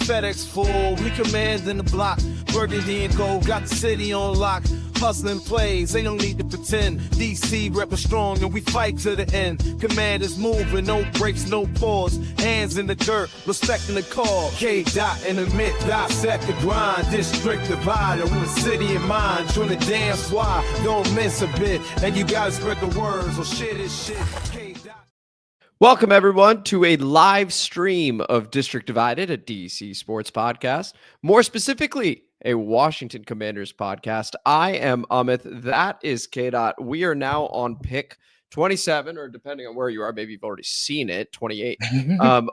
FedEx full, we commanding the block. Burgundy and gold, got the city on lock. Hustling plays, they don't need to pretend. DC rep strong and we fight to the end. Commanders moving, no breaks, no pause. Hands in the dirt, respecting the call. K-Dot in the mid, dissect the grind. District divider with a city in mind. Join the damn squad, don't miss a bit. And you gotta spread the words, or shit is shit. K-Dot. Welcome, everyone, to a live stream of District Divided, a DC sports podcast. More specifically, a Washington Commanders podcast. I am Amit. That is K-Dot. We are now on pick 27, or depending on where you are, maybe you've already seen it, 28,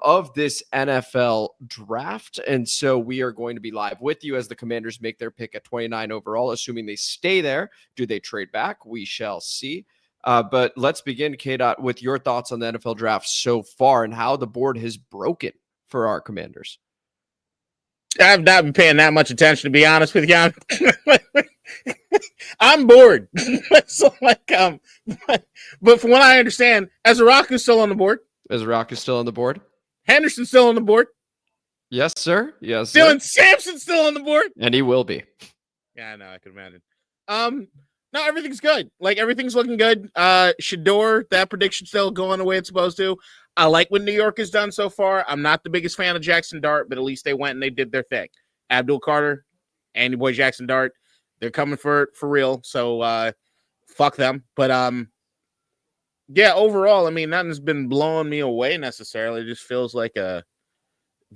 of this NFL draft. And so we are going to be live with you as the Commanders make their pick at 29 overall, assuming they stay there. Do they trade back? We shall see. But let's begin, K-Dot, with your thoughts on the NFL draft so far and how the board has broken for our Commanders. I've not been paying that much attention, to be honest with you. I'm bored. So, but from what I understand, Ezraku's still on the board. Ezraku's still on the board. Henderson's still on the board. Yes, sir. Yes, Dylan Sampson's still on the board. And he will be. Yeah, I know. I can imagine. No, everything's good. Like, everything's looking good. Shador, that prediction's still going the way it's supposed to. I like what New York has done so far. I'm not the biggest fan of Jackson Dart, but at least they went and they did their thing. Abdul Carter, Andy Boy Jackson Dart, they're coming for real. So fuck them. But yeah, overall, I mean, nothing's been blowing me away necessarily. It just feels like the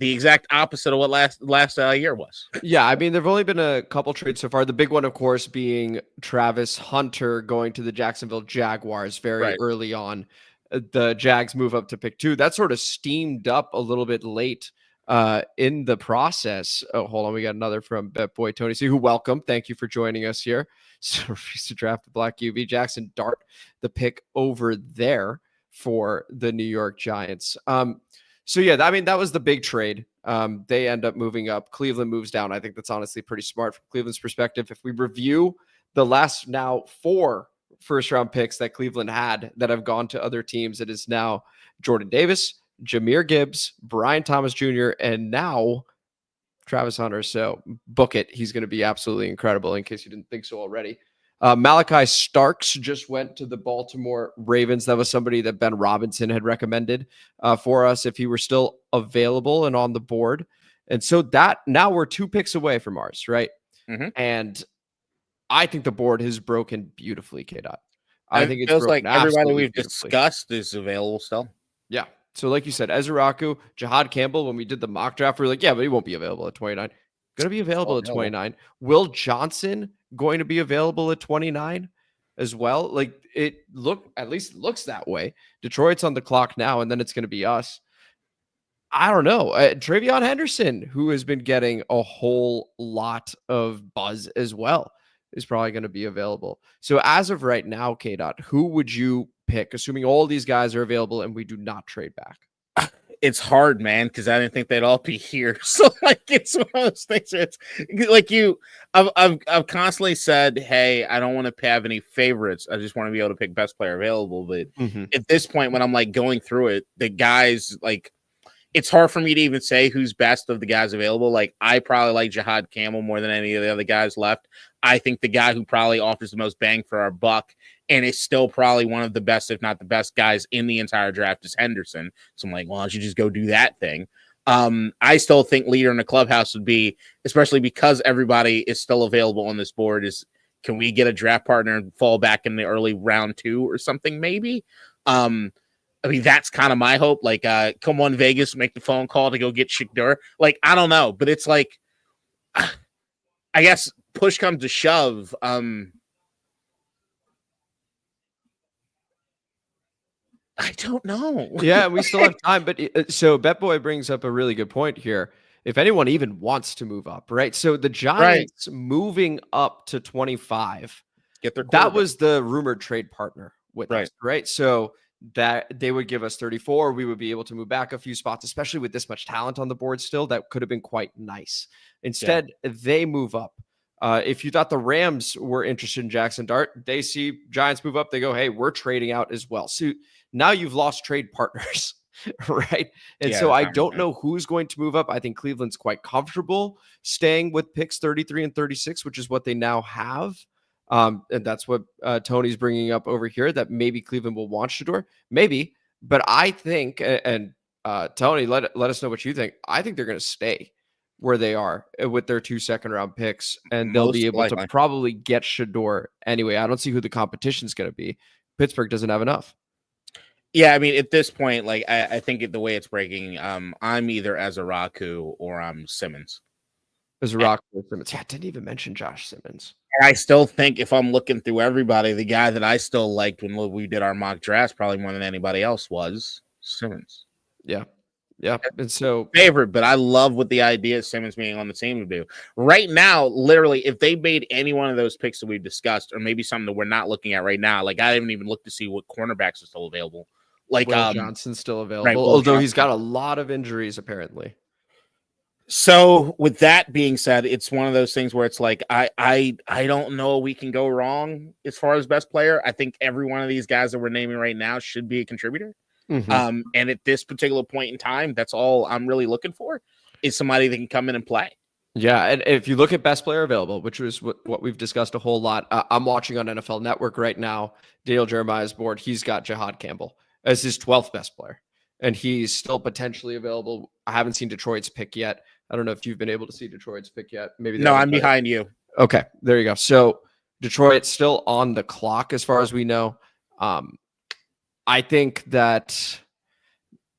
exact opposite of what last year was. Yeah, I mean, there've only been a couple trades so far. The big one, of course, being Travis Hunter going to the Jacksonville Jaguars very early on. The Jags move up to pick 2. That sort of steamed up a little bit late in the process. Oh, hold on. We got another from Bet Boy Tony C, who welcome. Thank you for joining us here. So refused to draft the Black UV. Jackson Dart, the pick over there for the New York Giants. So yeah, I mean, that was the big trade. They end up moving up. Cleveland moves down. I think that's honestly pretty smart from Cleveland's perspective. If we review the last now 4 first-round picks that Cleveland had that have gone to other teams, it is now Jordan Davis, Jahmyr Gibbs, Brian Thomas Jr., and now Travis Hunter. So book it. He's going to be absolutely incredible, in case you didn't think so already. Malachi Starks just went to the Baltimore Ravens. That was somebody that Ben Robinson had recommended for us if he were still available and on the board. And so that now we're 2 picks away from ours, right? Mm-hmm. And I think the board has broken beautifully, K-Dot. I think it feels like everybody we've discussed is available still. Yeah. So like you said, Ezraku, Jahad Campbell, when we did the mock draft, we were like, yeah, but he won't be available at 29. Going to be available at 29. Will Johnson going to be available at 29 as well? Like, at least looks that way. Detroit's on the clock now, and then it's going to be us. I don't know. Travion Henderson, who has been getting a whole lot of buzz as well, is probably going to be available. So as of right now, K-Dot, who would you pick, assuming all these guys are available and we do not trade back? It's hard, man, because I didn't think they'd all be here. So, like, it's one of those things. It's like I've constantly said, hey, I don't want to have any favorites. I just want to be able to pick best player available. But at this point, when I'm like going through it, the guys, like, it's hard for me to even say who's best of the guys available. Like, I probably like Jahad Campbell more than any of the other guys left. I think the guy who probably offers the most bang for our buck and is still probably one of the best, if not the best guys in the entire draft is Henderson. So I'm like, well, why don't you just go do that thing? I still think leader in the clubhouse would be, especially because everybody is still available on this board, is can we get a draft partner and fall back in the early round 2 or something maybe? I mean, that's kind of my hope. Like, come on, Vegas, make the phone call to go get Shador. Like, I don't know, but it's like, I guess push comes to shove. I don't know. Yeah, we still have time. But so Bet Boy brings up a really good point here. If anyone even wants to move up, right? So the Giants moving up to 25, that was the rumored trade partner with us, right? So that they would give us 34. We would be able to move back a few spots, especially with this much talent on the board still. That could have been quite nice. Instead, they move up. If you thought the Rams were interested in Jackson Dart, they see Giants move up. They go, hey, we're trading out as well. So now you've lost trade partners right? And Yeah, so that's I not don't right. know who's going to move up. I think Cleveland's quite comfortable staying with picks 33 and 36, which is what they now have. And that's what Tony's bringing up over here, that maybe Cleveland will want Shador. Maybe. But I think, and Tony, let us know what you think. I think they're going to stay where they are with their 2 second-round picks, and they'll be Most able to likely. probably get Shador anyway. I don't see who the competition's going to be. Pittsburgh doesn't have enough. Yeah, I mean, at this point, like I think the way it's breaking, I'm either Azaraku or I'm Simmons. There's a rock. Simmons. Yeah, I didn't even mention Josh Simmons. And I still think if I'm looking through everybody, the guy that I still liked when we did our mock drafts, probably more than anybody else, was Simmons. Yeah. Yeah. And so Favorite, but I love what the idea of Simmons being on the team to do. Right now, literally, if they made any one of those picks that we've discussed, or maybe something that we're not looking at right now, like I haven't even looked to see what cornerbacks are still available. Like Will Johnson's still available, right, Will although Johnson. he's got a lot of injuries apparently. So with that being said, it's one of those things where it's like I don't know we can go wrong as far as best player. I think every one of these guys that we're naming right now should be a contributor. Mm-hmm. And at this particular point in time, that's all I'm really looking for is somebody that can come in and play. Yeah, and if you look at best player available, which was what we've discussed a whole lot, I'm watching on NFL Network right now. Daniel Jeremiah's board. He's got Jihad Campbell as his 12th best player, and he's still potentially available. I haven't seen Detroit's pick yet. I don't know if you've been able to see Detroit's pick yet. Maybe No, I'm behind you. Okay, there you go. So Detroit's still on the clock as far as we know. I think that,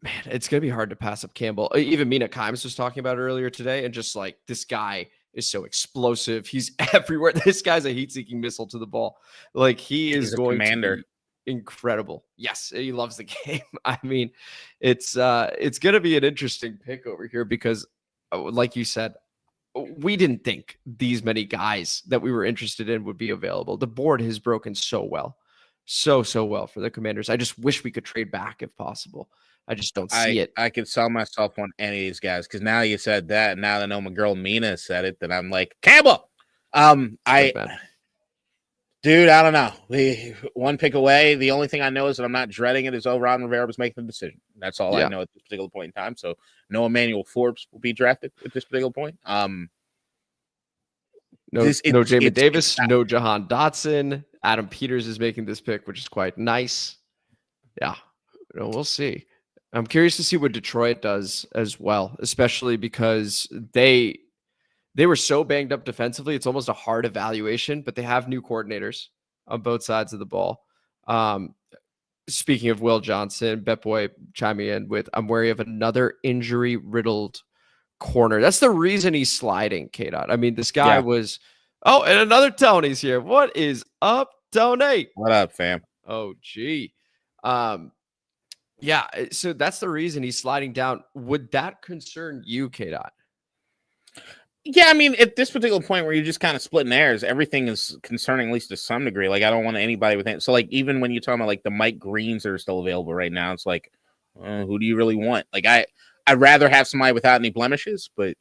man, it's going to be hard to pass up Campbell. Even Mina Kimes was talking about it earlier today, and just like, this guy is so explosive. He's everywhere. This guy's a heat-seeking missile to the ball. Like, he's going commander. to be incredible. Yes, he loves the game. I mean, it's going to be an interesting pick over here because, like you said, we didn't think these many guys that we were interested in would be available. The board has broken so well for the Commanders. I just wish we could trade back if possible. I just don't see it. I could sell myself on any of these guys because now you said that, and now that I know my girl Mina said it, that I'm like, Campbell. Dude, I don't know. The one pick away. The only thing I know is that I'm not dreading it is Ron Rivera was making the decision. That's all I know at this particular point in time. So no Emmanuel Forbes will be drafted at this particular point. No Jamin Davis, no Jahan Dotson. Adam Peters is making this pick, which is quite nice. Yeah, we'll see. I'm curious to see what Detroit does as well, especially because they were so banged up defensively. It's almost a hard evaluation, but they have new coordinators on both sides of the ball. Speaking of Will Johnson, Bet Boy chiming in with, I'm wary of another injury-riddled corner. That's the reason he's sliding, K-Dot. I mean, this guy was... Oh, and another Tony's here. What is up, Tony? What up, fam? Oh, gee. Yeah, so that's the reason he's sliding down. Would that concern you, K-Dot? Yeah, I mean, at this particular point where you're just kind of splitting hairs, everything is concerning, at least to some degree. Like, I don't want anybody with it. So, like, even when you're talking about, like, the Mike Greens that are still available right now, it's like, who do you really want? Like, I'd rather have somebody without any blemishes, but...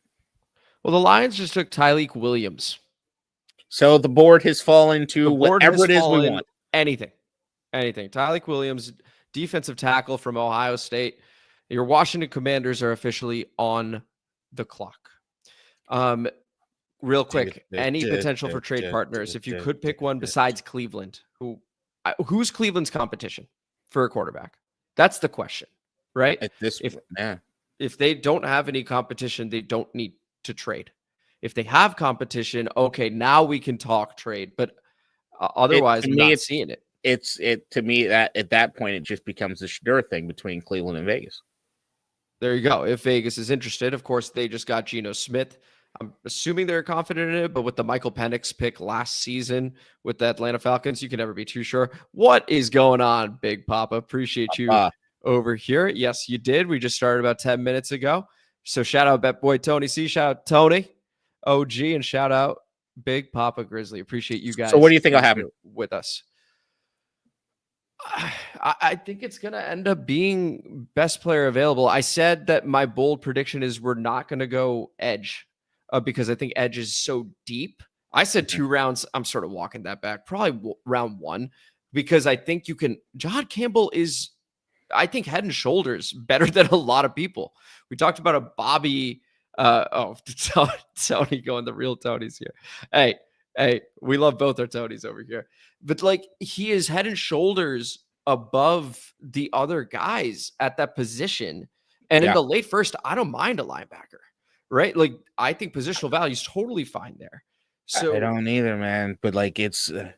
Well, the Lions just took Tyleek Williams. So the board has fallen to whatever it is we want. Anything. Tyleek Williams, defensive tackle from Ohio State. Your Washington Commanders are officially on the clock. Real quick, any potential for trade partners? If you could pick one besides Cleveland, who's Cleveland's competition for a quarterback? That's the question, right? If they don't have any competition, they don't need to trade. If they have competition, okay, now we can talk trade. But otherwise, I'm not seeing it. It's to me that at that point it just becomes a Shador thing between Cleveland and Vegas. There you go. If Vegas is interested, of course, they just got Geno Smith. I'm assuming they're confident in it, but with the Michael Penix pick last season with the Atlanta Falcons, you can never be too sure. What is going on, Big Papa? Appreciate you over here. Yes, you did. We just started about 10 minutes ago. So shout out Bet Boy Tony C. Shout out Tony OG, and shout out Big Papa Grizzly. Appreciate you guys. So what do you think will happen with us? I think it's going to end up being best player available. I said that my bold prediction is we're not going to go edge because I think edge is so deep. I said 2 rounds. I'm sort of walking that back. Probably round 1 because I think you can. Jihad Campbell is, I think, head and shoulders better than a lot of people. We talked about a Bobby. Tony going, the real Tony's here. Hey, we love both our Tonys over here. But like, he is head and shoulders above the other guys at that position. And in the late first, I don't mind a linebacker, right? Like, I think positional value is totally fine there. So I don't either, man. But like, it's him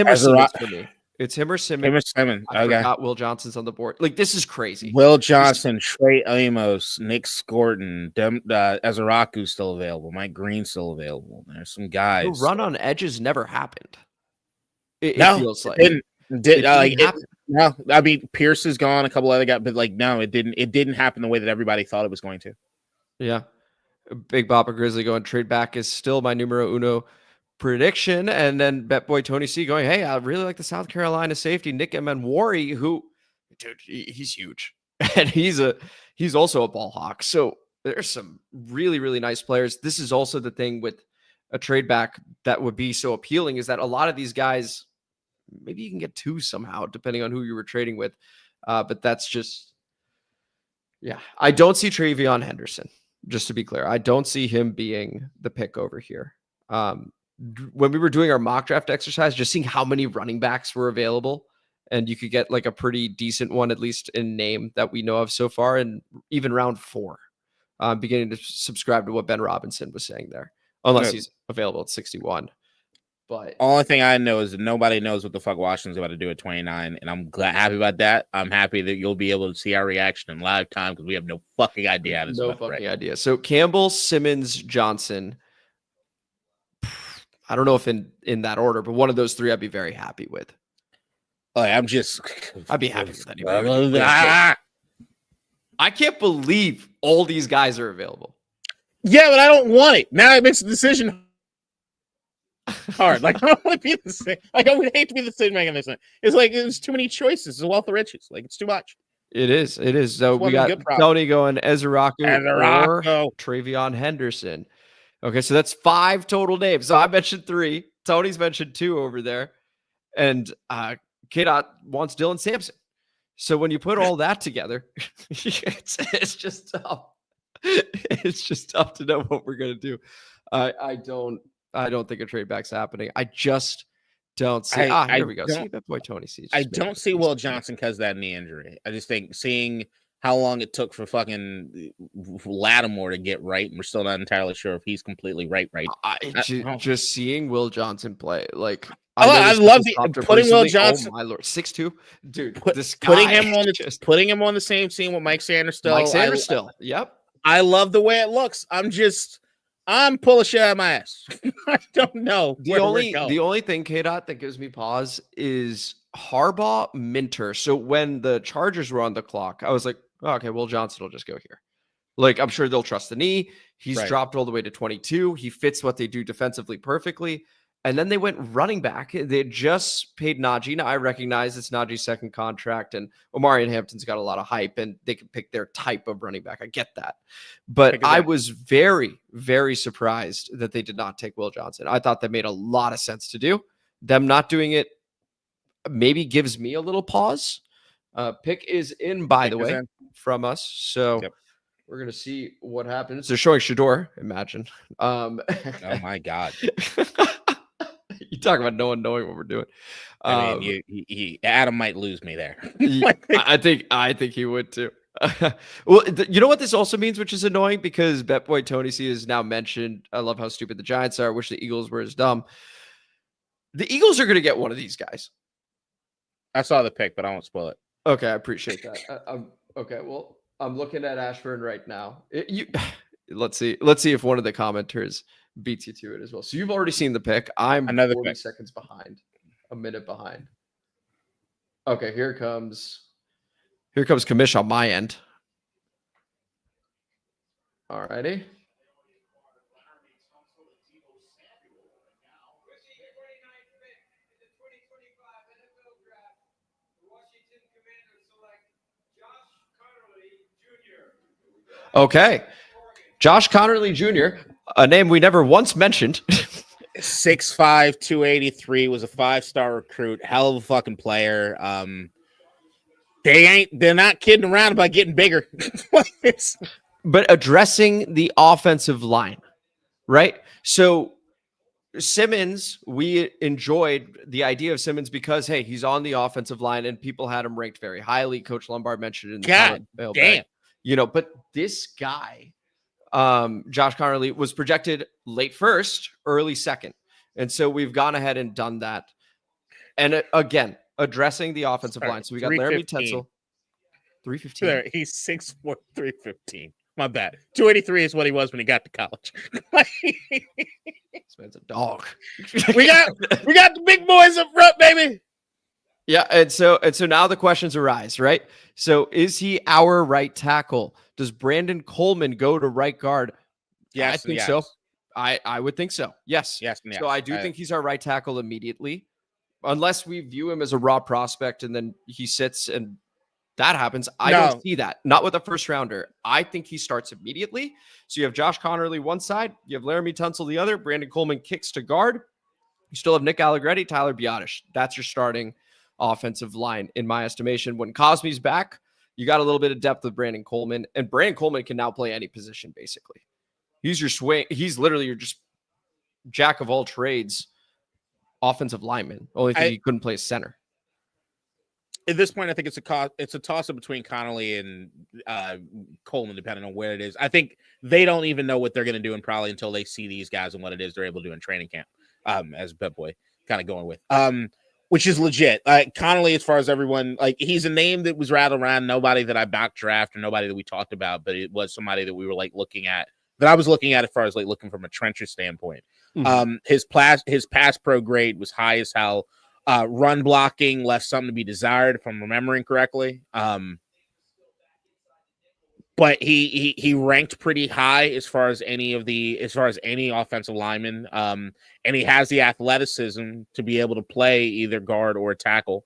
or Simmons for me. It's him or Simmons. Him or Simmons. I forgot Will Johnson's on the board. Like, this is crazy. Will Johnson, Trey Amos, Nick Scorton, Ezeraku's still available. Mike Green's still available. There's some guys. The run on edges never happened. It feels like it didn't happen. No, I mean, Pierce is gone. A couple other guys, but like, no, it didn't. It didn't happen the way that everybody thought it was going to. Yeah, Big Bopper Grizzly going, trade back is still my numero uno prediction. And then Bet Boy Tony C going, hey, I really like the South Carolina safety Nick Emenwari, who, dude, he's huge, and he's also a ball hawk. So there's some really, really nice players. This is also the thing with a trade back that would be so appealing, is that a lot of these guys, maybe you can get two somehow, depending on who you were trading with. But that's just, I don't see Travion Henderson, just to be clear. I don't see him being the pick over here. When we were doing our mock draft exercise, just seeing how many running backs were available, and you could get like a pretty decent one, at least in name, that we know of so far, and even round 4. I'm beginning to subscribe to what Ben Robinson was saying there, unless he's available at 61. But only thing I know is that nobody knows what the fuck Washington's about to do at 29, and I'm happy about that. I'm happy that you'll be able to see our reaction in live time, because we have no fucking idea how this no fucking idea. So Campbell, Simmons, Johnson. I don't know if in that order, but one of those three I'd be very happy with. I'd be happy with anybody. I can't believe all these guys are available. Yeah, but I don't want it. Now it makes the decision hard. Like, I don't want to be the same. Like, I would hate to be the decision maker in this thing. It's like, there's too many choices. It's a wealth of riches. Like, it's too much. It is. So we got Tony going, Ezeraku or Travion Henderson. Okay, so that's 5 total names. So I mentioned 3. Tony's mentioned 2 over there. And K-Dot wants Dylan Sampson. So when you put all that together, it's just tough. It's just tough to know what we're going to do. I don't think a trade back's happening. I just don't see. Here we go. See that boy Tony sees. I don't see Will Johnson because of that knee injury. I just think seeing how long it took for fucking Lattimore to get right, and we're still not entirely sure if he's completely right. Just seeing Will Johnson play, like, I love putting Will Johnson. Oh my lord, 6'2", dude. This guy, putting him on the same team with Mike Sanderstill. Yep. I love the way it looks. I'm pulling shit out of my ass. I don't know. The only thing, K-Dot, that gives me pause is Harbaugh, Minter. So when the Chargers were on the clock, I was like, oh, okay, Will Johnson will just go here. Like, I'm sure they'll trust the knee. He's dropped all the way to 22. He fits what they do defensively perfectly. And then they went running back. They just paid Najee. Now, I recognize it's Najee's second contract, and Omari and Hampton's got a lot of hype, and they can pick their type of running back. I get that. But I was very, very surprised that they did not take Will Johnson. I thought that made a lot of sense to do. Them not doing it maybe gives me a little pause. Pick is in, by the way, from us. So we're going to see what happens. They're showing Shador, imagine. Oh, my God. You talk about no one knowing what we're doing. I mean, Adam might lose me there. I think he would too. Well, you know what this also means, which is annoying, because BetBoy Tony C has now mentioned, I love how stupid the Giants are. I wish the Eagles were as dumb. The Eagles are going to get one of these guys. I saw the pick, but I won't spoil it. Okay, I appreciate that. Okay, well, I'm looking at Ashburn right now. Let's see if one of the commenters beats you to it as well. So you've already seen the pick. I'm another 40 seconds behind, a minute behind. Okay, here comes Kamish on my end. All righty. Okay. Josh Conerly Jr., a name we never once mentioned. 6'5", 283, was a 5-star recruit. Hell of a fucking player. they're not kidding around about getting bigger. But addressing the offensive line, right? So Simmons, we enjoyed the idea of Simmons because, hey, he's on the offensive line and people had him ranked very highly. Coach Lombard mentioned it in the God damn. But this guy, Josh Conerly, was projected late first, early second. And so we've gone ahead and done that. And again, addressing the offensive line. So we got Laramie Tensel, 315. There, he's 6'4", 315. My bad. 283 is what he was when he got to college. This man's a dog. we got the big boys up front, baby. Yeah, and so now the questions arise, right? So is he our right tackle? Does Brandon Coleman go to right guard? Yes, I think so. I would think so. Yes. So I do think he's our right tackle immediately, unless we view him as a raw prospect and then he sits and that happens. I don't see that. Not with a first rounder. I think he starts immediately. So you have Josh Conerly one side, you have Laramie Tunsil the other, Brandon Coleman kicks to guard. You still have Nick Allegretti, Tyler Biotish. That's your starting offensive line, in my estimation. When Cosme's back, you got a little bit of depth with Brandon Coleman, and Brandon Coleman can now play any position, basically. He's your swing. He's literally your just jack of all trades offensive lineman. Only thing he couldn't play is center. At this point, I think it's a toss-up between Connolly and Coleman, depending on where it is. I think they don't even know what they're going to do, and probably until they see these guys and what it is they're able to do in training camp, as Bet Boy kind of going with, which is legit. Connolly, as far as everyone, he's a name that was rattled around, nobody that I backdraft or nobody that we talked about, but it was somebody that we were looking at, that I was looking at as far as looking from a trenches standpoint. Mm-hmm. His pass pro grade was high as hell. Run blocking left something to be desired, if I'm remembering correctly. But he ranked pretty high as far as any offensive lineman. And he has the athleticism to be able to play either guard or tackle.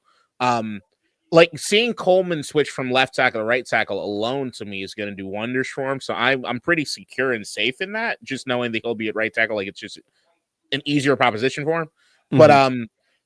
Seeing Coleman switch from left tackle to right tackle alone to me is going to do wonders for him. So I'm pretty secure and safe in that, just knowing that he'll be at right tackle. It's just an easier proposition for him. Mm-hmm. But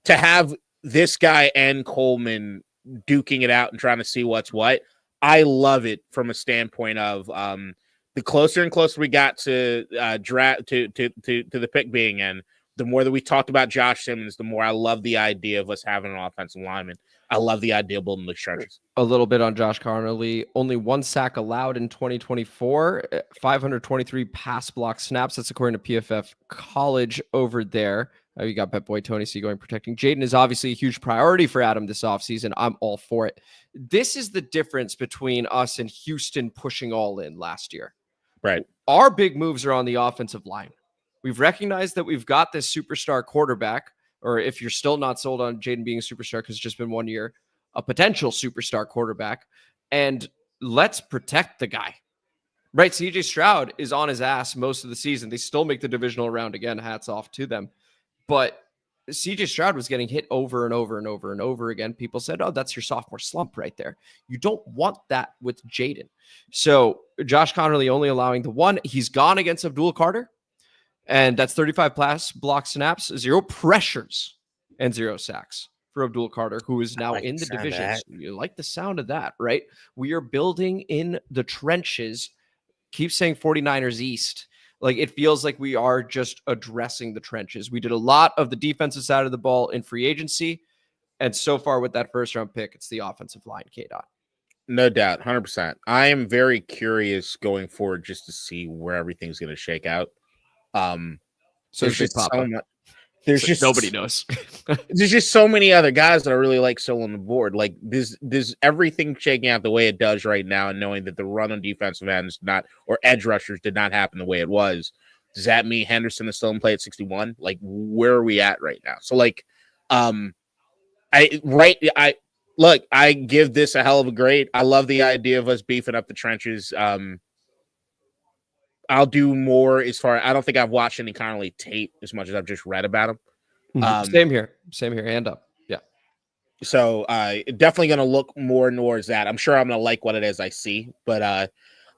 to have this guy and Coleman duking it out and trying to see what's what, I love it from a standpoint of the closer and closer we got to draft to the pick being in, the more that we talked about Josh Simmons, the more I love the idea of us having an offensive lineman. I love the idea of building the trenches. A little bit on Josh Conerly. Only 1 sack allowed in 2024, 523 pass block snaps. That's according to PFF College over there. You got Bet Boy Tony C going protecting. Jaden is obviously a huge priority for Adam this offseason. I'm all for it. This is the difference between us and Houston pushing all in last year. Right. Our big moves are on the offensive line. We've recognized that we've got this superstar quarterback, or if you're still not sold on Jaden being a superstar because it's just been 1 year, a potential superstar quarterback, and let's protect the guy. Right, CJ Stroud is on his ass most of the season. They still make the divisional round again. Hats off to them. But CJ Stroud was getting hit over and over and over and over again. People said, oh, that's your sophomore slump right there. You don't want that with Jaden. So Josh Conerly only allowing the one. He's gone against Abdul Carter. And that's 35 pass block snaps, 0 pressures, and 0 sacks for Abdul Carter, who is now in the division. So you like the sound of that, right? We are building in the trenches. Keep saying 49ers East. It feels like we are just addressing the trenches. We did a lot of the defensive side of the ball in free agency. And so far with that first round pick, it's the offensive line, K-Dot. No doubt, 100%. I am very curious going forward just to see where everything's going to shake out. There's just nobody knows. There's just so many other guys that I really like still on the board. There's everything shaking out the way it does right now, and knowing that the run on defensive ends or edge rushers did not happen the way it was. Does that mean Henderson is still in play at 61? Where are we at right now? So I give this a hell of a grade. I love the idea of us beefing up the trenches. I'll do more as far. I don't think I've watched any Conerly tape as much as I've just read about him. Same here. Hand up. Yeah. So definitely going to look more towards that. I'm sure I'm going to like what it is I see, but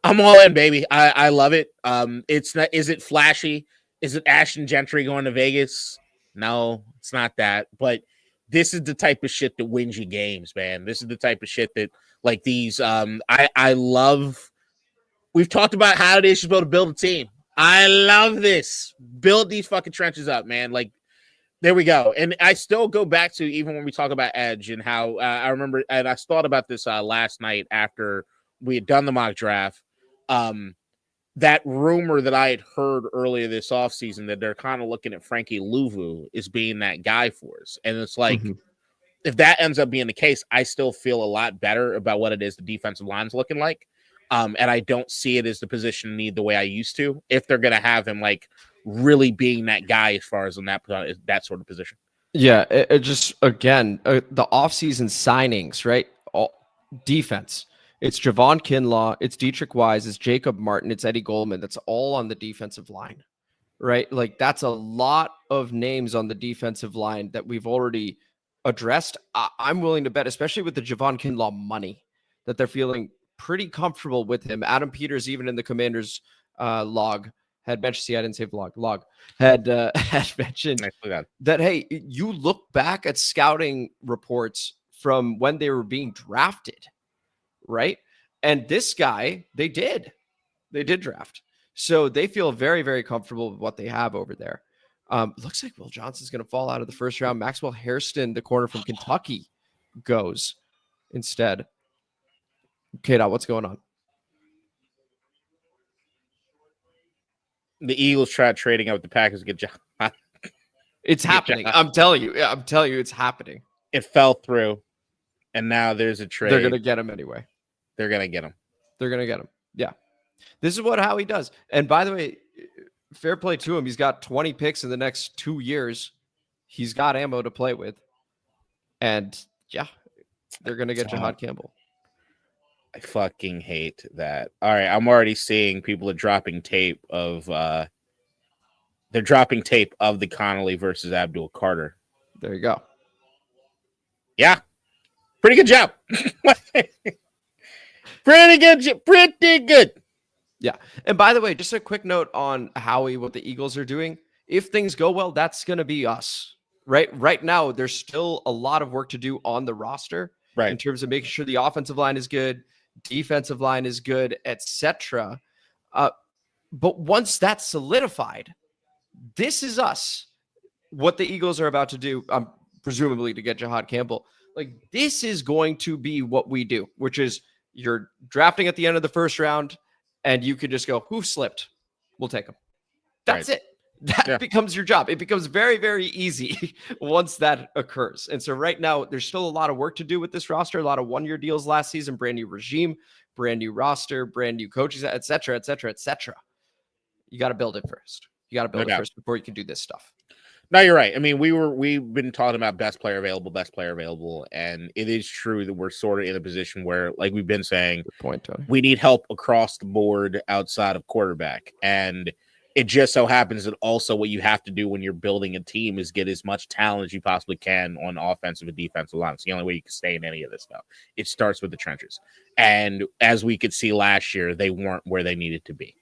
I'm all in, baby. I love it. It's not. Is it flashy? Is it Ashton Gentry going to Vegas? No, it's not that. But this is the type of shit that wins you games, man. This is the type of shit that Like these, I love. We've talked about how it is to build a team. I love this. Build these fucking trenches up, man. Like, there we go. And I still go back to even when we talk about Edge and how I remember, and I thought about this last night after we had done the mock draft. That rumor that I had heard earlier this offseason that they're kind of looking at Frankie Louvu as being that guy for us. And it's like, if that ends up being the case, I still feel a lot better about what it is the defensive line's looking like. And I don't see it as the position need the way I used to if they're going to have him like really being that guy as far as in that sort of position. Yeah, it just, again, the offseason signings, right? Defense. It's Javon Kinlaw, it's Dietrich Wise, it's Jacob Martin, it's Eddie Goldman. That's all on the defensive line, right? Like, that's a lot of names on the defensive line that we've already addressed. I'm willing to bet, especially with the Javon Kinlaw money, that they're feeling pretty comfortable with him. Adam Peters, even in the Commanders log, had mentioned, see, I didn't say vlog, log, had mentioned that, hey, you look back at scouting reports from when they were being drafted, right? And this guy, they did draft. So they feel very, very comfortable with what they have over there. Looks like Will Johnson's going to fall out of the first round. Maxwell Hairston, the corner from Kentucky, goes instead. K-Dot, what's going on? The Eagles tried trading out with the Packers to get John. It's happening. I'm telling you, it's happening. It fell through, and now there's a trade. They're going to get him anyway. They're going to get him. They're going to get him. Yeah. This is what Howie does. And by the way, fair play to him. He's got 20 picks in the next 2 years. He's got ammo to play with. And yeah, they're going to get Jahad Campbell. I fucking hate that. All right, I'm already seeing people are dropping tape of the Conerly versus Abdul Carter. There you go. Yeah. Pretty good job. Pretty good. Yeah. And by the way, just a quick note on Howie, what the Eagles are doing. If things go well, that's going to be us. Right now, there's still a lot of work to do on the roster, right, in terms of making sure the offensive line is good, defensive line is good, etc. But once that's solidified, this is us. What the Eagles are about to do, presumably to get Jahad Campbell, like, this is going to be what we do, which is you're drafting at the end of the first round, and you can just go, who slipped? We'll take them. That's it. That becomes your job. It becomes very, very easy once that occurs. And so right now, there's still a lot of work to do with this roster. A lot of one-year deals last season, brand new regime, brand new roster, brand new coaches, et cetera, et cetera, et cetera. You got to build it first. You got to build it first before you can do this stuff. No, you're right. I mean, we've been talking about best player available, and it is true that we're sort of in a position where, like we've been saying, good point, Tony, we need help across the board outside of quarterback. And it just so happens that also what you have to do when you're building a team is get as much talent as you possibly can on offensive and defensive line. It's the only way you can stay in any of this stuff. It starts with the trenches. And as we could see last year, they weren't where they needed to be,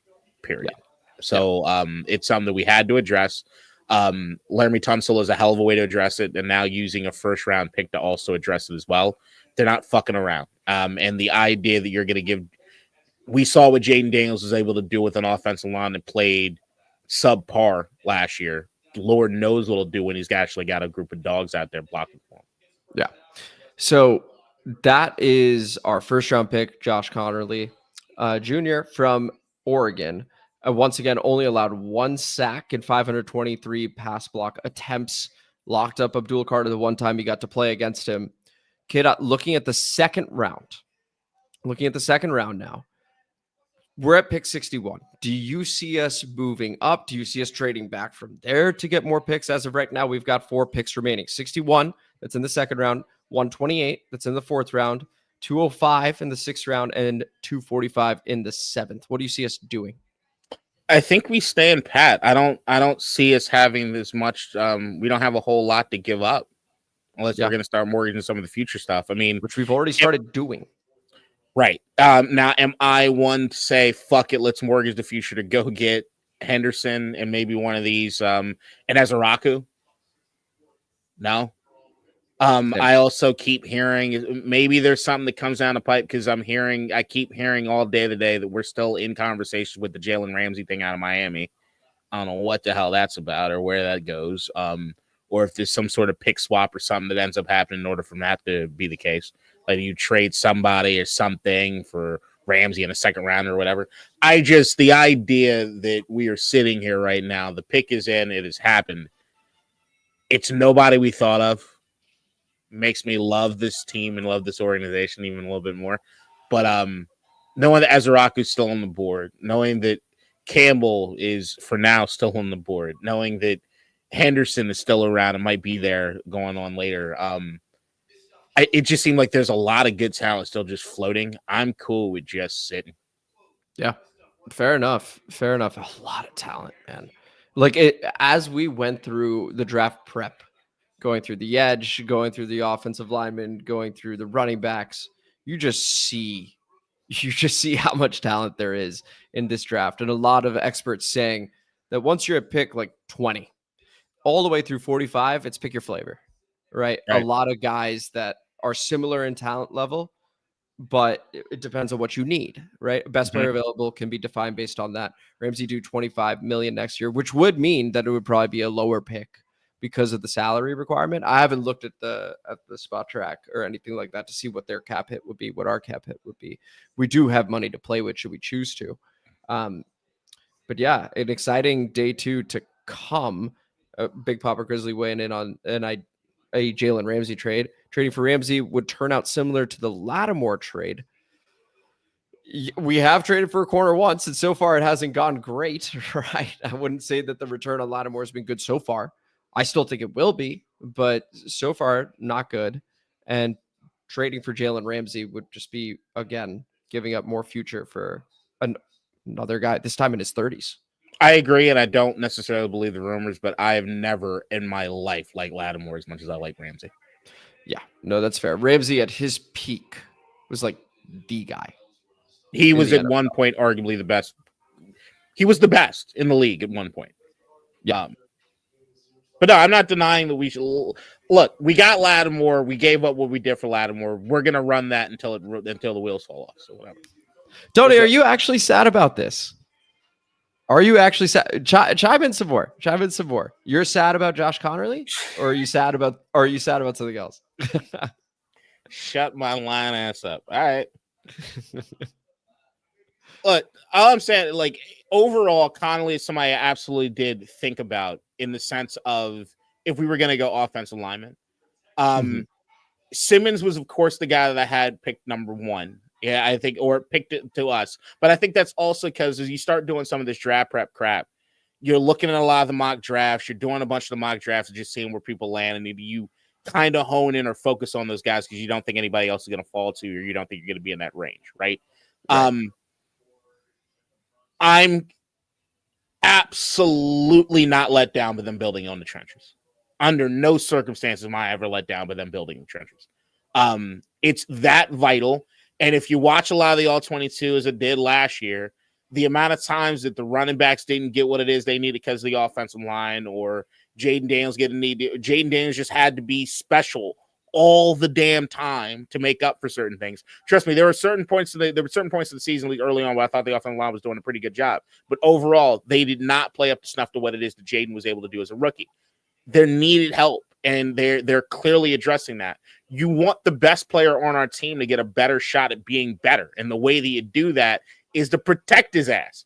period. Yeah. So it's something that we had to address. Laramie Tunsil is a hell of a way to address it, and now using a first round pick to also address it as well. They're not fucking around. And the idea that you're going to give, we saw what Jaden Daniels was able to do with an offensive line that played subpar last year. Lord knows what he'll do when he's actually got a group of dogs out there blocking for him. Yeah. So that is our first round pick, Josh Conerly, Jr. from Oregon. Once again, only allowed 1 sack and 523 pass block attempts. Locked up Abdul Carter the one time he got to play against him. Kid, looking at the second round now, we're at pick 61. Do you see us moving up? Do you see us trading back from there to get more picks? As of right now, we've got 4 picks remaining. 61, that's in the second round. 128, that's in the fourth round. 205 in the sixth round. And 245 in the seventh. What do you see us doing? I think we stand pat. I don't see us having this much. We don't have a whole lot to give up unless we're going to start mortgaging some of the future stuff. I mean, which we've already started doing. Right. Now, am I one to say, fuck it, let's mortgage the future to go get Henderson and maybe one of these and Azaraku? No. I also keep hearing maybe there's something that comes down the pipe because I keep hearing all day today that we're still in conversation with the Jalen Ramsey thing out of Miami. I don't know what the hell that's about or where that goes. Or if there's some sort of pick swap or something that ends up happening in order for that to be the case. Like you trade somebody or something for Ramsey in a second round or whatever. The idea that we are sitting here right now, the pick is in, it has happened. It's nobody we thought of. Makes me love this team and love this organization even a little bit more. But knowing that Azaraku's still on the board, knowing that Campbell is for now still on the board, knowing that Henderson is still around and might be there going on later. It just seemed like there's a lot of good talent still just floating. I'm cool with just sitting. Yeah, fair enough. Fair enough. A lot of talent, man. Like it as we went through the draft prep, going through the edge, going through the offensive linemen, going through the running backs, you just see how much talent there is in this draft. And a lot of experts saying that once you're at pick like 20, all the way through 45, it's pick your flavor, right? A lot of guys that are similar in talent level, but it depends on what you need, right? Best player available can be defined based on that. Ramsey do 25 million next year, which would mean that it would probably be a lower pick because of the salary requirement. I haven't looked at the spot track or anything like that to see what their cap hit would be, what our cap hit would be. We do have money to play with should we choose to. But yeah, an exciting day 2 to come. Big Papa Grizzly weighing in on a Jalen Ramsey trade. Trading for Ramsey would turn out similar to the Lattimore trade. We have traded for a corner once, and so far it hasn't gone great, right? I wouldn't say that the return on Lattimore has been good so far. I still think it will be, but so far, not good. And trading for Jalen Ramsey would just be, again, giving up more future for another guy, this time in his 30s. I agree, and I don't necessarily believe the rumors, but I have never in my life liked Lattimore as much as I like Ramsey. Yeah, no, that's fair. Ramsey at his peak was like the guy. He was at one point arguably the best. He was the best in the league at one point. Yeah. But no, I'm not denying that we should look. We got Lattimore. We gave up what we did for Lattimore. We're gonna run that until the wheels fall off. So whatever. Tony, are you actually sad about this? Are you actually sad? Chime in some more. Chime in some more. You're sad about Josh Conerly, or are you sad about something else? Shut my line ass up. All right. Look, all I'm saying, like overall, Conerly is somebody I absolutely did think about in the sense of if we were going to go offensive lineman. Simmons was, of course, the guy that I had picked number 1. Yeah, I think, or picked it to us. But I think that's also because as you start doing some of this draft prep crap, you're looking at a lot of the mock drafts. You're doing a bunch of the mock drafts and just seeing where people land. And maybe you kind of hone in or focus on those guys because you don't think anybody else is going to fall to, or you don't think you're going to be in that range, right? I'm absolutely not let down by them building on the trenches. Under no circumstances am I ever let down by them building the trenches. It's that vital. And if you watch a lot of the All-22 as it did last year, the amount of times that the running backs didn't get what it is they needed because of the offensive line, or Jaden Daniels just had to be special all the damn time to make up for certain things. Trust me, there were certain points of the season early on where I thought the offensive line was doing a pretty good job. But overall, they did not play up to snuff to what it is that Jaden was able to do as a rookie. There needed help, and they're clearly addressing that. You want the best player on our team to get a better shot at being better. And the way that you do that is to protect his ass.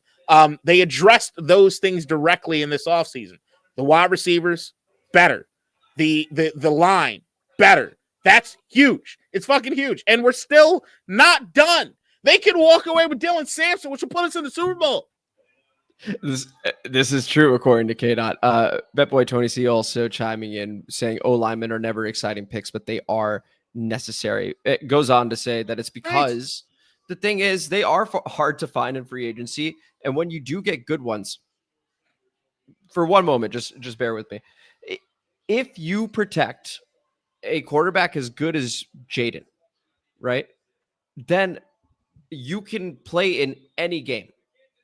They addressed those things directly in this offseason. The wide receivers, better. The line, better. That's huge. It's fucking huge. And we're still not done. They can walk away with Dylan Sampson, which will put us in the Super Bowl. This is true, according to K-Dot. Betboy Tony C also chiming in, saying O-linemen are never exciting picks, but they are necessary. It goes on to say that it's because the thing is they are hard to find in free agency. And when you do get good ones, for one moment, just bear with me. If you protect a quarterback as good as Jaden, right, then you can play in any game.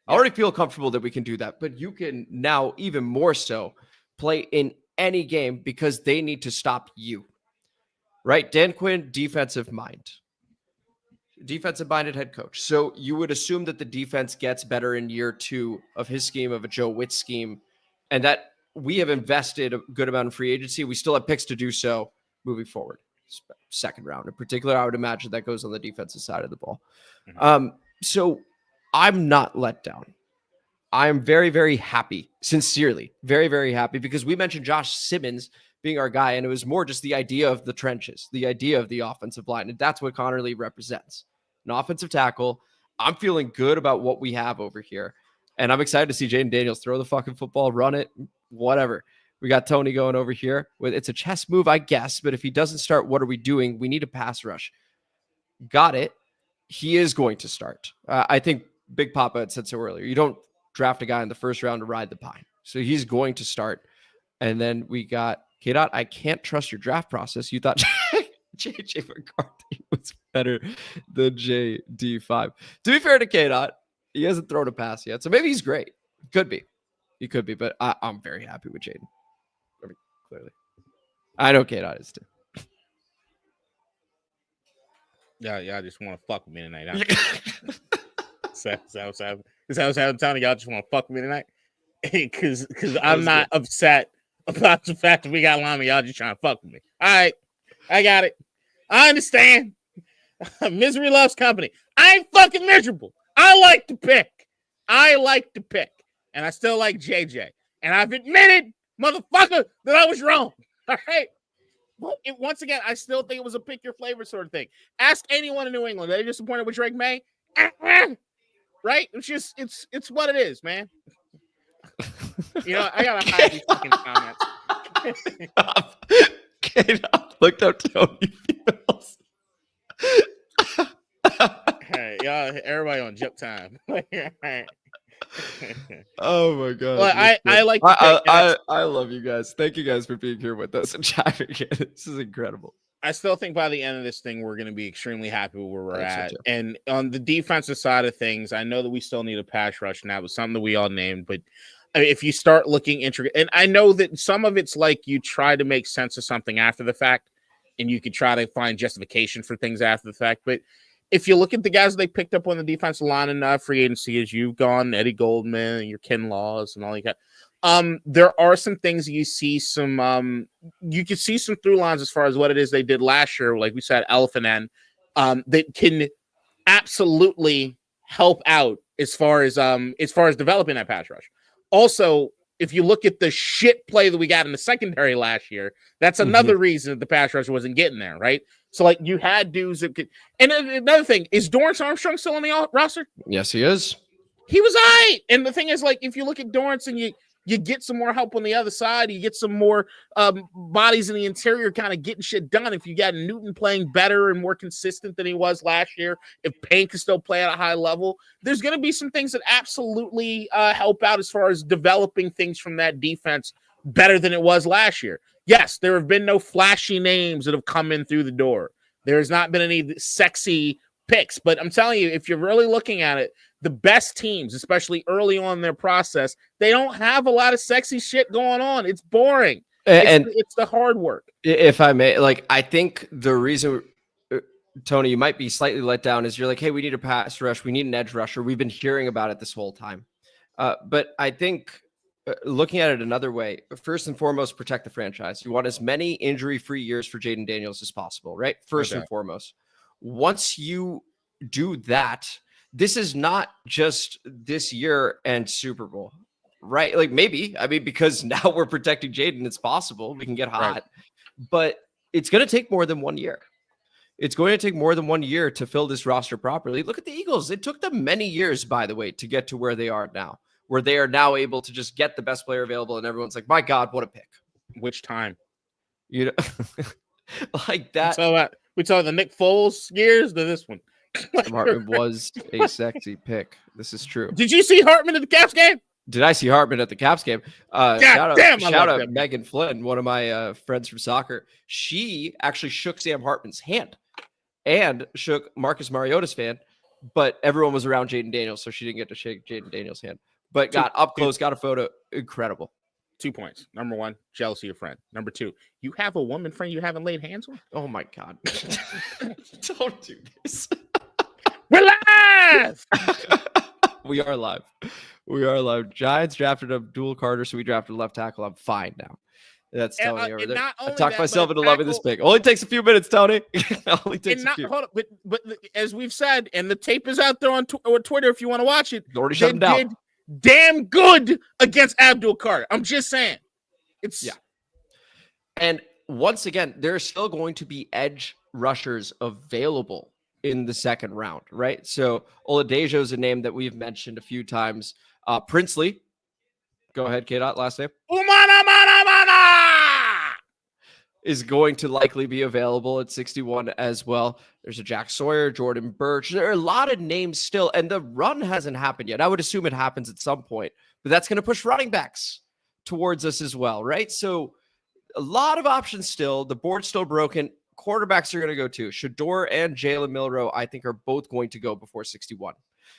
I already feel comfortable that we can do that, but you can now even more so play in any game because they need to stop you. right? Dan Quinn, defensive minded head coach. So you would assume that the defense gets better in year 2 of his scheme, of a Joe Witt scheme, and that we have invested a good amount in free agency. We still have picks to do so moving forward. Second round in particular, I would imagine that goes on the defensive side of the ball. So I'm not let down. I'm very, very happy, sincerely, very, very happy, because we mentioned Josh Simmons being our guy, and it was more just the idea of the trenches, the idea of the offensive line, and that's what Conerly represents. An offensive tackle. I'm feeling good about what we have over here, and I'm excited to see Jaden Daniels throw the fucking football, run it, whatever. We got Tony going over here. It's a chess move, I guess, but if he doesn't start, what are we doing? We need a pass rush. Got it. He is going to start. I think Big Papa had said so earlier. You don't draft a guy in the first round to ride the pine. So he's going to start. And then we got K-Dot. I can't trust your draft process. You thought JJ McCarthy was better than JD5. To be fair to K-Dot, he hasn't thrown a pass yet. So maybe he's great. Could be. He could be, but I'm very happy with Jaden. I mean, clearly. I know K-Dot is too. Yeah, I just want to fuck with me tonight. I'm telling y'all just want to fuck with me tonight. Because I'm not upset about the fact that we got linemen. Y'all just trying to fuck with me. All right, I got it. I understand. Misery loves company. I ain't fucking miserable. I like to pick. And I still like JJ. And I've admitted, motherfucker, that I was wrong. All right. But once again, I still think it was a pick your flavor sort of thing. Ask anyone in New England. Are they disappointed with Drake May? Right? It's just, it's what it is, man. You know, I gotta hide these fucking comments. Okay, looked up Tony Fields. Hey, y'all, everybody on jump time. Oh my god! Well, I like. I love you guys. Thank you guys for being here with us and chatting. This is incredible. I still think by the end of this thing, we're going to be extremely happy with where we're at. And on the defensive side of things, I know that we still need a pass rush now, but something that we all named. But if you start looking intricate, and I know that some of it's like you try to make sense of something after the fact, and you could try to find justification for things after the fact. But if you look at the guys they picked up on the defensive line in free agency, as you've gone, Eddie Goldman, and your Ken Laws, and all that. There are some things you see some you can see some through lines as far as what it is they did last year, like we said, Elephant End, that can absolutely help out as far as developing that pass rush. Also, if you look at the shit play that we got in the secondary last year, that's another reason that the pass rush wasn't getting there, right? So, like, you had dudes that could. And another thing, is Dorrance Armstrong still on the roster? Yes, he is. He was all right. And the thing is, like, if you look at Dorrance and you get some more help on the other side, you get some more bodies in the interior kind of getting shit done. If you got Newton playing better and more consistent than he was last year, if Payne can still play at a high level, there's going to be some things that absolutely help out as far as developing things from that defense better than it was last year. Yes, there have been no flashy names that have come in through the door. There's not been any sexy picks, but I'm telling you, if you're really looking at it, the best teams, especially early on in their process, they don't have a lot of sexy shit going on. It's boring. It's the hard work. If I may, like, I think the reason, Tony, you might be slightly let down is you're like, hey, we need a pass rush. We need an edge rusher. We've been hearing about it this whole time. But I think looking at it another way, first and foremost, protect the franchise. You want as many injury-free years for Jaden Daniels as possible, right? First and foremost. Once you do that, this is not just this year and Super Bowl, right? Like, maybe, I mean, because now we're protecting Jaden, it's possible we can get hot, right. But it's going to take more than 1 year. It's going to take more than 1 year to fill this roster properly. Look at the Eagles. It took them many years, by the way, to get to where they are now, where they are now able to just get the best player available. And everyone's like, my God, what a pick. Which time? You know, like that. So we saw the Nick Foles years to this one. Hartman was a sexy pick. This is true. Did you see Hartman at the Caps game? Did I see Hartman at the Caps game? Shout out Megan Flynn, one of my friends from soccer. She actually shook Sam Hartman's hand and shook Marcus Mariota's hand, but everyone was around Jaden Daniels, so she didn't get to shake Jaden Daniels' hand. But got up close, got a photo. Incredible. 2 points. Number 1, jealousy of friend. Number 2, you have a woman friend you haven't laid hands on. Oh my God. Don't do this. We're live. We are live. We are live. Giants drafted Abdul Carter, so we drafted left tackle. I'm fine now. That's Tony over there. I talked myself into loving this pick. Only takes a few minutes, Tony. Only takes a few. Hold on, but as we've said, and the tape is out there on Twitter if you want to watch it. Already shut him down. Damn good against Abdul Carter. I'm just saying. Yeah. And once again, there's still going to be edge rushers available in the second round, right? So Oladejo is a name that we've mentioned a few times. Princely. Go ahead, K-Dot, last name. Is going to likely be available at 61 as well. There's a Jack Sawyer, Jordan Birch. There are a lot of names still, and the run hasn't happened yet. I would assume it happens at some point, but that's going to push running backs towards us as well, right? So a lot of options still. The board's still broken. Quarterbacks are going to go too. Shador and Jalen Milroe, I think, are both going to go before 61.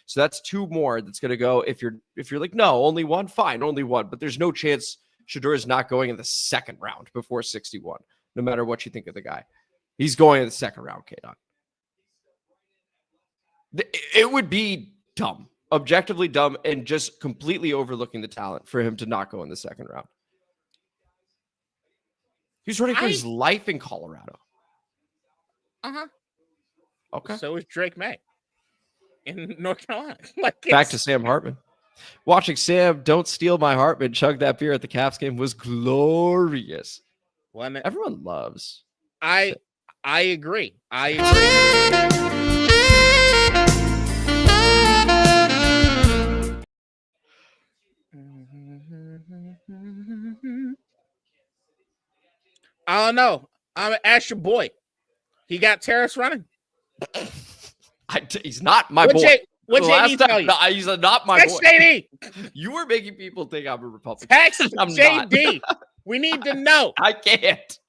So that's 2 more that's going to go. If you're like, no, only one, fine, only one. But there's no chance Shador is not going in the second round before 61. No matter what you think of the guy, he's going in the second round, K-Dot. It would be dumb, objectively dumb, and just completely overlooking the talent for him to not go in the second round. He's running for his life in Colorado. Okay. So is Drake May in North Carolina. Back to Sam Hartman. Watching Sam, don't steal my Hartman, chug that beer at the Caps game was glorious. Everyone loves. I agree. I don't know. I'm gonna ask your boy. He got Terrace running. He's not my boy. What JD tell you? He's not my boy. JD. You were making people think I'm a Republican. Text JD. We need to know. I can't.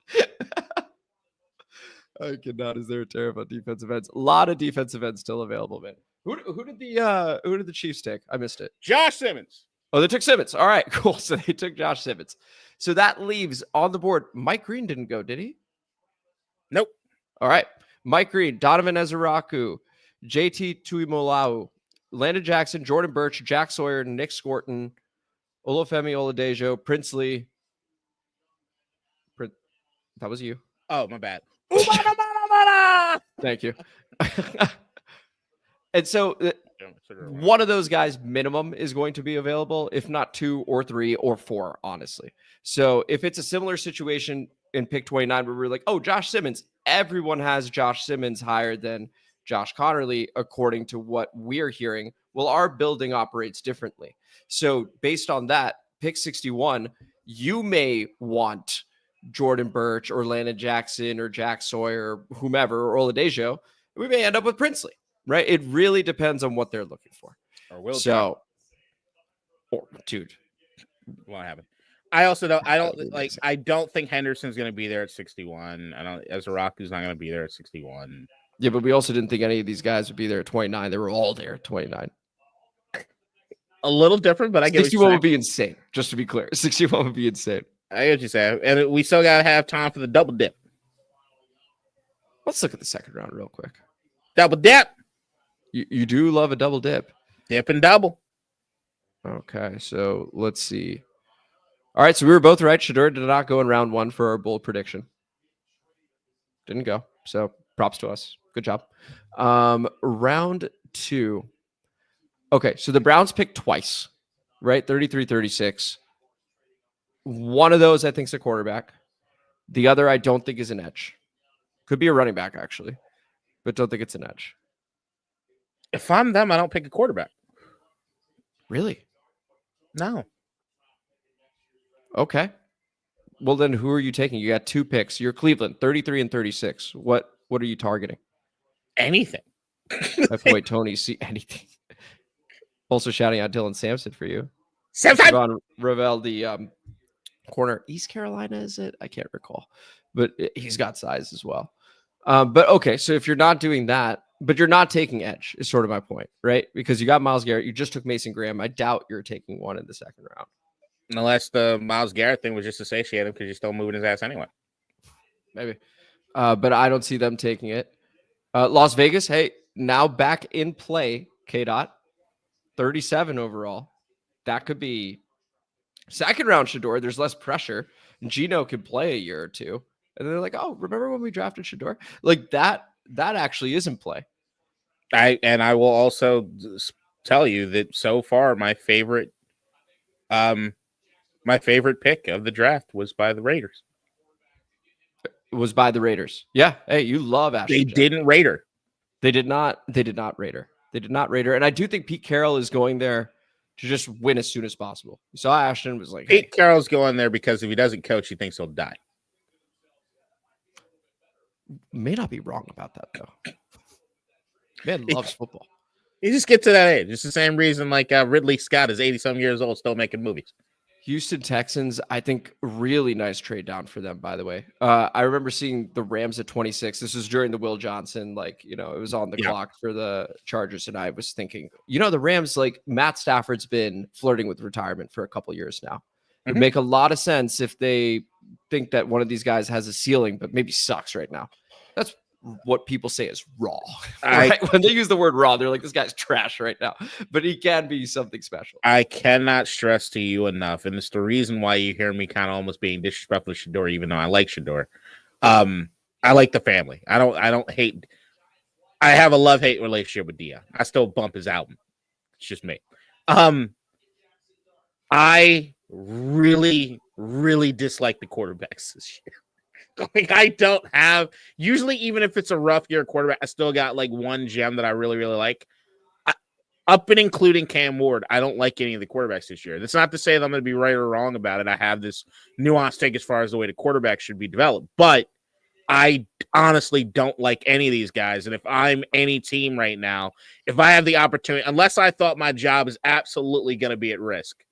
I cannot. Is there a terrible defensive ends? A lot of defensive ends still available, man. Who did the Chiefs take? I missed it. Josh Simmons. Oh, they took Simmons. All right, cool. So they took Josh Simmons. So that leaves on the board. Mike Green didn't go, did he? Nope. All right. Mike Green, Donovan Ezeraku, JT Tuimolau, Landon Jackson, Jordan Birch, Jack Sawyer, Nick Scorton, Olufemi Oladejo, Princely. That was you. Oh, my bad. Thank you. And so one of those guys minimum is going to be available, if not 2 or 3 or 4, honestly. So if it's a similar situation in pick 29 where we're like, oh, Josh Simmons, everyone has Josh Simmons higher than Josh Conerly, according to what we're hearing. Well, our building operates differently. So based on that, pick 61, you may want Jordan Birch or Landon Jackson or Jack Sawyer or whomever, or Oladejo. We may end up with Princely, right? It really depends on what they're looking for. Or will dude, won't happen. I also don't. I don't think Henderson's going to be there at 61. Ezeraku's not going to be there at 61. Yeah, but we also didn't think any of these guys would be there at 29. They were all there at 29. A little different, but I get 61 would be insane. Just to be clear, 61 would be insane. I get what you say, and we still gotta have time for the double dip. Let's look at the second round real quick. Double dip. You do love a double dip. Dip and double. Okay, so let's see. All right, so we were both right. Shador did not go in round 1 for our bold prediction. Didn't go. So props to us. Good job. Round 2. Okay, so the Browns picked twice, right? 33-36. One of those, I think, is a quarterback. The other, I don't think, is an edge. Could be a running back, actually, but don't think it's an edge. If I'm them, I don't pick a quarterback. Really? No. Okay. Well, then who are you taking? You got 2 picks. You're Cleveland, 33 and 36. What are you targeting? Anything. My boy Tony, see anything. Also shouting out Dylan Sampson for you. Sampson! Ravel, the corner. East Carolina, is it? I can't recall. But he's got size as well. But okay, so if you're not doing that, but you're not taking edge, is sort of my point, right? Because you got Myles Garrett. You just took Mason Graham. I doubt you're taking one in the second round. Unless the Myles Garrett thing was just to satiate him because you're still moving his ass anyway. Maybe. But I don't see them taking it. Las Vegas, hey, now back in play, K-Dot, 37 overall. That could be second round Shador. There's less pressure. Gino can play a year or two. And they're like, oh, remember when we drafted Shador? Like that actually is in play. I will also tell you that so far my favorite pick of the draft was by the Raiders. It was by the Raiders. Yeah. Hey, you love Ashton. They didn't rate her. They did not rate her. They did not rate her. And I do think Pete Carroll is going there to just win as soon as possible. You saw Ashton was like, Pete Carroll's going there because if he doesn't coach, he thinks he'll die. May not be wrong about that, though. Man loves football. He just gets to that age. It's the same reason like Ridley Scott is 80-some years old, still making movies. Houston Texans, I think really nice trade down for them, by the way. I remember seeing the Rams at 26. This was during the Will Johnson, it was on the clock for the Chargers. And I was thinking, the Rams, Matt Stafford's been flirting with retirement for a couple years now. It would make a lot of sense if they think that one of these guys has a ceiling, but maybe sucks right now. That's what people say is raw. Right? When they use the word raw, they're like, this guy's trash right now, but he can be something special. I cannot stress to you enough, and it's the reason why you hear me kind of almost being disrespectful to Shador, even though I like Shador. I like the family. I don't hate. I have a love-hate relationship with Dion. I still bump his album. It's just me. I really, really dislike the quarterbacks this year. I don't have, usually even if it's a rough year quarterback, I still got one gem that I really, really like. Up and including Cam Ward, I don't like any of the quarterbacks this year. That's not to say that I'm going to be right or wrong about it. I have this nuanced take as far as the way the quarterback should be developed. But I honestly don't like any of these guys. And if I'm any team right now, if I have the opportunity, unless I thought my job is absolutely going to be at risk,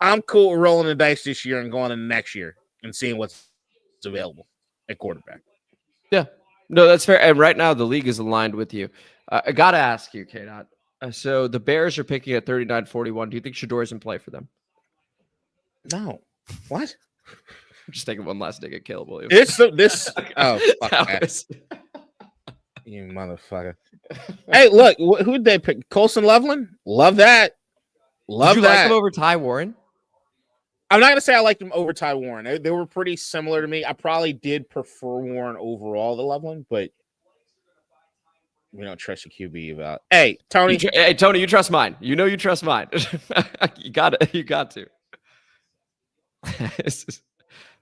I'm cool with rolling the dice this year and going into next year and seeing what's available at quarterback. Yeah, no, that's fair. And right now the league is aligned with you. I got to ask you, K-Dot. So the Bears are picking at 39-41. Do you think Shador's in play for them? No. What? I'm just taking one last dig at Caleb Williams. Oh, fuck you motherfucker. Hey, look, who'd they pick? Colson Loveland? Love that. Love Did you that. like him over Ty Warren? I'm not going to say I liked them over Ty Warren. They were pretty similar to me. I probably did prefer Warren overall to Loveland, but we don't trust your QB about. Hey, Tony. Tony, you trust mine. You know you trust mine. You got it. You got to.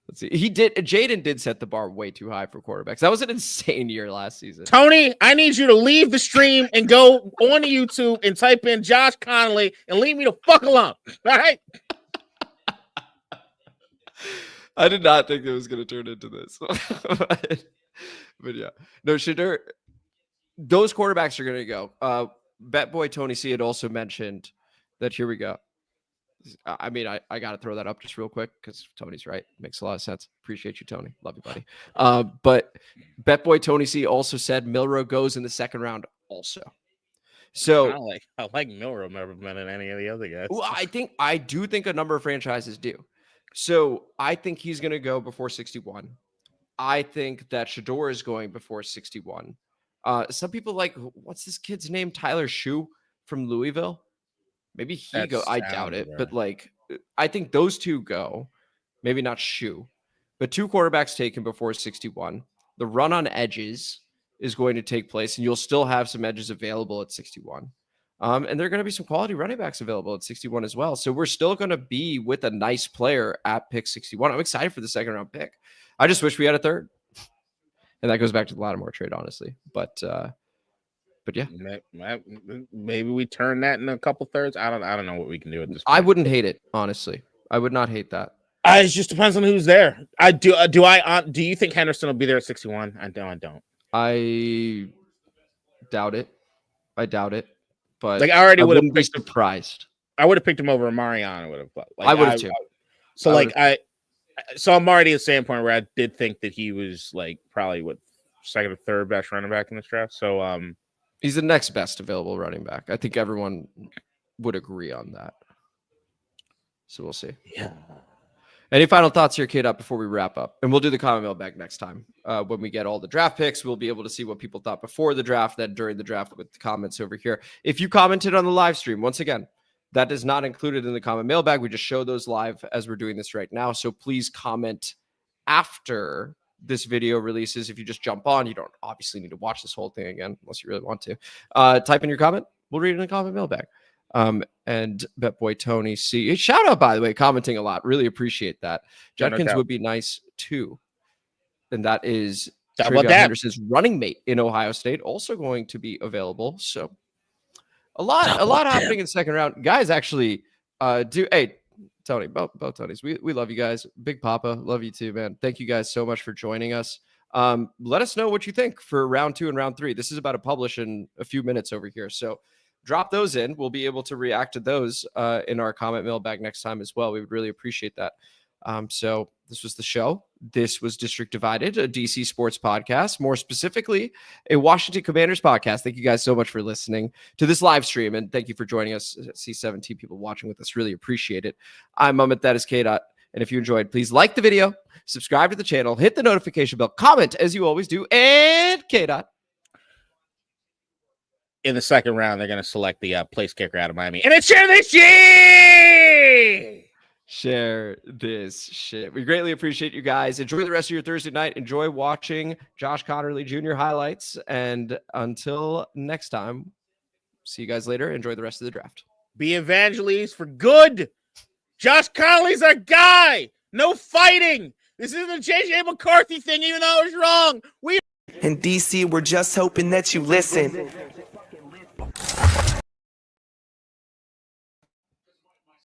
Let's see. Jaden did set the bar way too high for quarterbacks. That was an insane year last season. Tony, I need you to leave the stream and go on YouTube and type in Josh Conerly and leave me the fuck alone. All right? I did not think it was going to turn into this. but yeah. No, Shador, those quarterbacks are going to go. Bet Boy Tony C had also mentioned that, here we go. I mean, I got to throw that up just real quick because Tony's right. Makes a lot of sense. Appreciate you, Tony. Love you, buddy. But Bet Boy Tony C also said Milroe goes in the second round also. So I like Milroe better than any of the other guys. Well, I do think a number of franchises do. So I think he's going to go before 61. I think that Shador is going before 61. Some people what's this kid's name? Tyler Shue from Louisville. Maybe he go. I doubt it, right. But I think those two go. Maybe not Shue, but two quarterbacks taken before 61. The run on edges is going to take place, and you'll still have some edges available at 61. And there are going to be some quality running backs available at 61 as well. So we're still going to be with a nice player at pick 61. I'm excited for the second round pick. I just wish we had a third. And that goes back to the Lattimore trade, honestly. But yeah. Maybe we turn that in a couple thirds. I don't know what we can do at this point. I wouldn't hate it, honestly. I would not hate that. It just depends on who's there. Do you think Henderson will be there at 61? I don't. I doubt it. But I already would have been surprised. I would have picked him over Mariano. I would have too. So I'm already at the same point where I did think that he was probably second or third best running back in this draft. So he's the next best available running back. I think everyone would agree on that. So we'll see. Yeah. Any final thoughts here, K-Dot, before we wrap up? And we'll do the comment mailbag next time. When we get all the draft picks, we'll be able to see what people thought before the draft, then during the draft with the comments over here. If you commented on the live stream, once again, that is not included in the comment mailbag. We just show those live as we're doing this right now. So please comment after this video releases. If you just jump on, you don't obviously need to watch this whole thing again unless you really want to. Type in your comment. We'll read it in the comment mailbag. And Betboy Tony C. Shout out, by the way, commenting a lot. Really appreciate that. Judkins would be nice too. And that is Travion Henderson's running mate in Ohio State, also going to be available. So a lot happening in the second round. Guys actually hey, Tony, both Tonys. We love you guys. Big Papa, love you too, man. Thank you guys so much for joining us. Let us know what you think for round 2 and round 3. This is about to publish in a few minutes over here. So drop those in. We'll be able to react to those in our comment mailbag next time as well. We would really appreciate that. So this was the show. This was District Divided, a DC sports podcast, more specifically, a Washington Commanders podcast. Thank you guys so much for listening to this live stream. And thank you for joining us. I see 17 people watching with us. Really appreciate it. I'm Mehmet. That is K-Dot. And if you enjoyed, please like the video, subscribe to the channel, hit the notification bell, comment as you always do, and K-Dot. In the second round, they're going to select the place kicker out of Miami. And it's Share This Shit! Share this shit. We greatly appreciate you guys. Enjoy the rest of your Thursday night. Enjoy watching Josh Conerly Jr. highlights. And until next time, see you guys later. Enjoy the rest of the draft. Be Evangeles for good. Josh Conerly's our guy. No fighting. This isn't a J.J. McCarthy thing, even though it was wrong. In DC, we're just hoping that you listen.